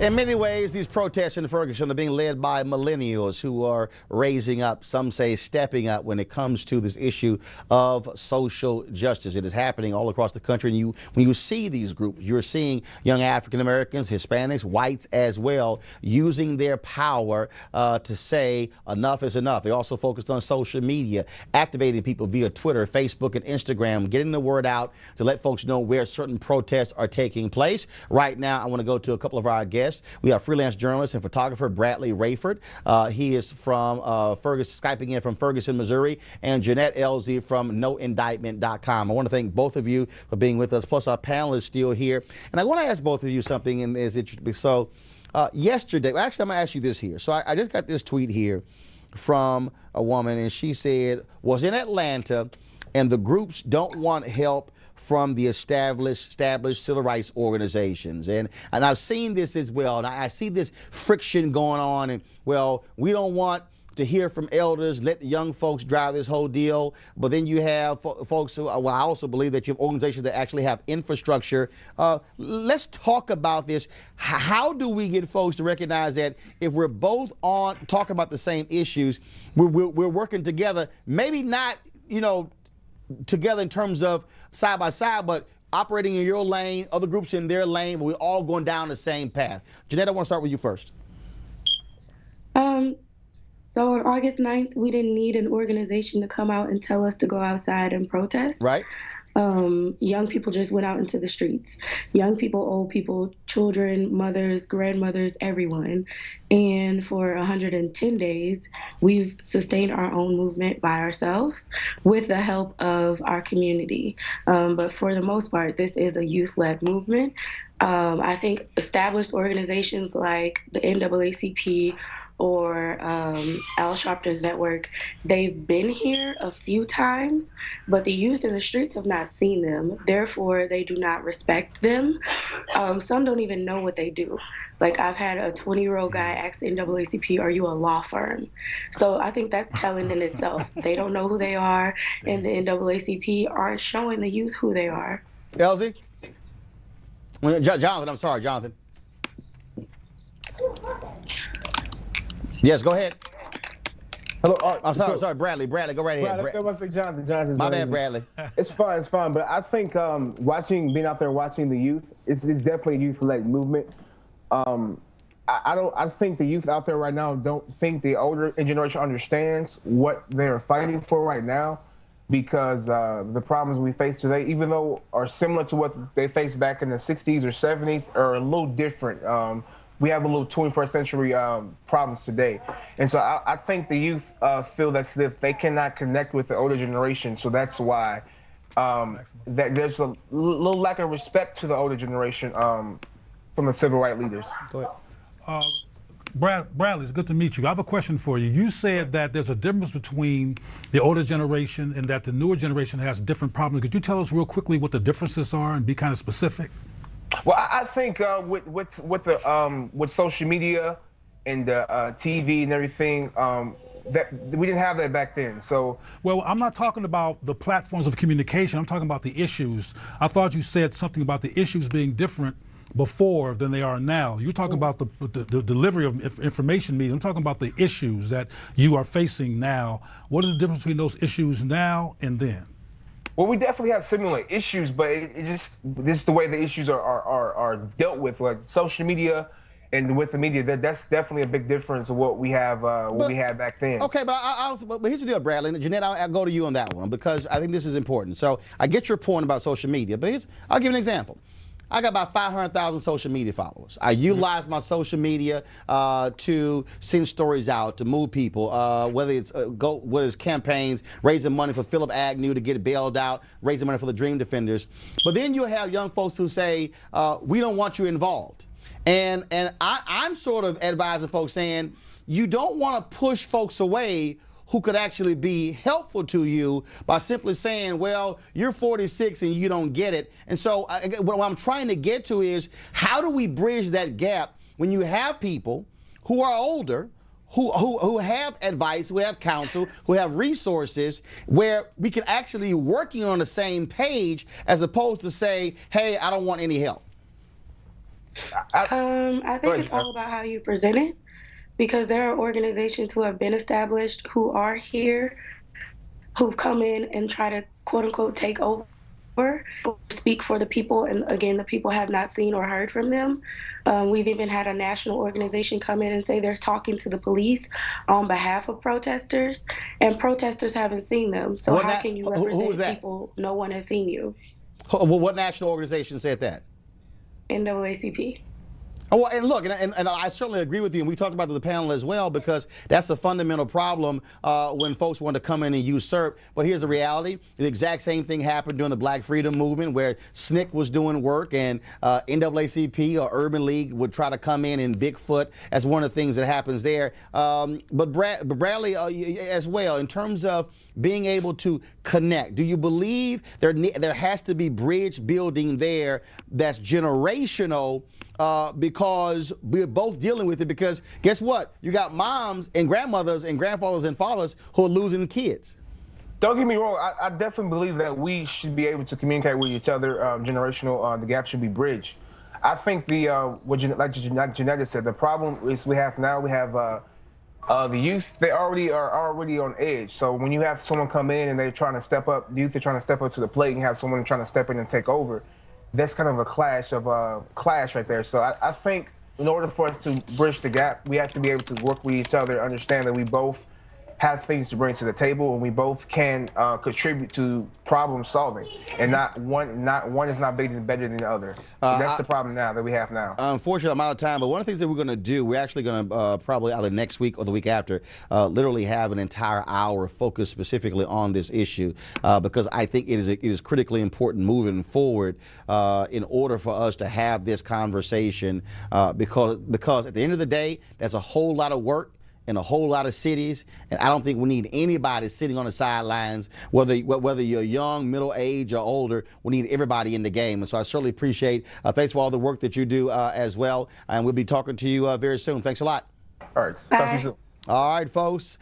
In many ways, these protests in Ferguson are being led by millennials who are raising up, some say stepping up, when it comes to this issue of social justice. It is happening all across the country. And when you see these groups, you're seeing young African Americans, Hispanics, whites as well, using their power to say enough is enough. They also focused on social media, activating people via Twitter, Facebook, and Instagram, getting the word out to let folks know where certain protests are taking place. Right now, I want to go to a couple of our guests. We have freelance journalist and photographer Bradley Rayford. He is from Ferguson, Skyping in from Ferguson, Missouri, and Jeanette Elzie from non-indictment.com. I want to thank both of you for being with us, plus our panel is still here. And I want to ask both of you something, and is interesting. So yesterday, actually, I'm going to ask you this here. So I just got this tweet here from a woman, and she said, was in Atlanta, and the groups don't want help from the established civil rights organizations. And I've seen this as well. And I see this friction going on. And, well, we don't want to hear from elders, let the young folks drive this whole deal. But then you have folks who, well, I also believe that you have organizations that actually have infrastructure. Let's talk about this. How do we get folks to recognize that if we're both on talking about the same issues, we're working together, maybe not, you know, together in terms of side by side, but operating in your lane, other groups in their lane, but we're all going down the same path. Jeanette, I want to start with you first. So on August 9th, we didn't need an organization to come out and tell us to go outside and protest. Right. Young people just went out into the streets. Young people, old people, children, mothers, grandmothers, everyone. And for 110 days, we've sustained our own movement by ourselves with the help of our community. But for the most part, this is a youth-led movement. I think established organizations like the NAACP or Al Sharpton's network, they've been here a few times, but the youth in the streets have not seen them. Therefore, they do not respect them. Some don't even know what they do. Like, I've had a 20-year-old guy ask the NAACP, are you a law firm? So I think that's telling in itself. They don't know who they are, and the NAACP aren't showing the youth who they are. Elzie? Jonathan, I'm sorry, Jonathan. Yes, go ahead. Hello. I'm sorry, Bradley. Bradley, go right ahead. I was say Jonathan. My bad, Bradley. It's fine. But I think being out there watching the youth, it's definitely a youth-led movement. I think the youth out there right now don't think the older generation understands what they're fighting for right now, because the problems we face today, even though are similar to what they faced back in the 60s or 70s, are a little different. We have a little 21st century problems today. And so I think the youth feel that they cannot connect with the older generation. So that's why that there's a little lack of respect to the older generation from the civil rights leaders. Go ahead. Bradley, it's good to meet you. I have a question for you. You said that there's a difference between the older generation and that the newer generation has different problems. Could you tell us real quickly what the differences are and be kind of specific? Well, I think with social media and TV and everything, that we didn't have that back then. So, well, I'm not talking about the platforms of communication. I'm talking about the issues. I thought you said something about the issues being different before than they are now. You're talking about the delivery of information media. I'm talking about the issues that you are facing now. What is the difference between those issues now and then? Well, we definitely have similar issues, but this is the way the issues are dealt with, like social media and with the media. That's definitely a big difference of what we have we had back then. Okay, but here's the deal, Bradley. And Jeanette, I'll go to you on that one because I think this is important. So I get your point about social media, but I'll give you an example. I got about 500,000 social media followers. I utilize my social media to send stories out, to move people, whether it's campaigns, raising money for Philip Agnew to get it bailed out, raising money for the Dream Defenders. But then you have young folks who say, we don't want you involved. And I'm sort of advising folks saying, you don't want to push folks away who could actually be helpful to you by simply saying, well, you're 46 and you don't get it. And so what I'm trying to get to is, how do we bridge that gap when you have people who are older, who have advice, who have counsel, who have resources, where we can actually working on the same page as opposed to say, hey, I don't want any help? I think it's all about how you present it, because there are organizations who have been established, who are here, who've come in and try to quote unquote take over, speak for the people, and again, the people have not seen or heard from them. We've even had a national organization come in and say they're talking to the police on behalf of protesters, and protesters haven't seen them. So how can you represent people? No one has seen you. Well, what national organization said that? NAACP. Oh, well, and look, and I certainly agree with you, and we talked about the panel as well, because that's a fundamental problem when folks want to come in and usurp. But here's the reality. The exact same thing happened during the Black Freedom Movement, where SNCC was doing work, and NAACP or Urban League would try to come in and Bigfoot. That's one of the things that happens there. But Bradley, as well, in terms of being able to connect, do you believe there has to be bridge building there that's generational? Because we're both dealing with it, because guess what? You got moms and grandmothers and grandfathers and fathers who are losing kids. Don't get me wrong. I definitely believe that we should be able to communicate with each other. Generational, the gap should be bridged. I think like Janetta said, the problem is we have the youth. They are already on edge. So when you have someone come in and they're trying to step up, youth are trying to step up to the plate, and you have someone trying to step in and take over. That's kind of a clash right there. So I think in order for us to bridge the gap, we have to be able to work with each other, understand that we both have things to bring to the table, and we both can contribute to problem solving, and not one is not better than the other. That's the problem now that we have now. Unfortunately, I'm out of time, but one of the things that we're going to do, we're actually going to probably either next week or the week after, literally have an entire hour focused specifically on this issue, because I think it is critically important moving forward in order for us to have this conversation, because at the end of the day, that's a whole lot of work in a whole lot of cities, and I don't think we need anybody sitting on the sidelines, whether you're young, middle age, or older. We need everybody in the game, and so I certainly appreciate. Thanks for all the work that you do as well, and we'll be talking to you very soon. Thanks a lot. All right, talk to you soon. All right, folks.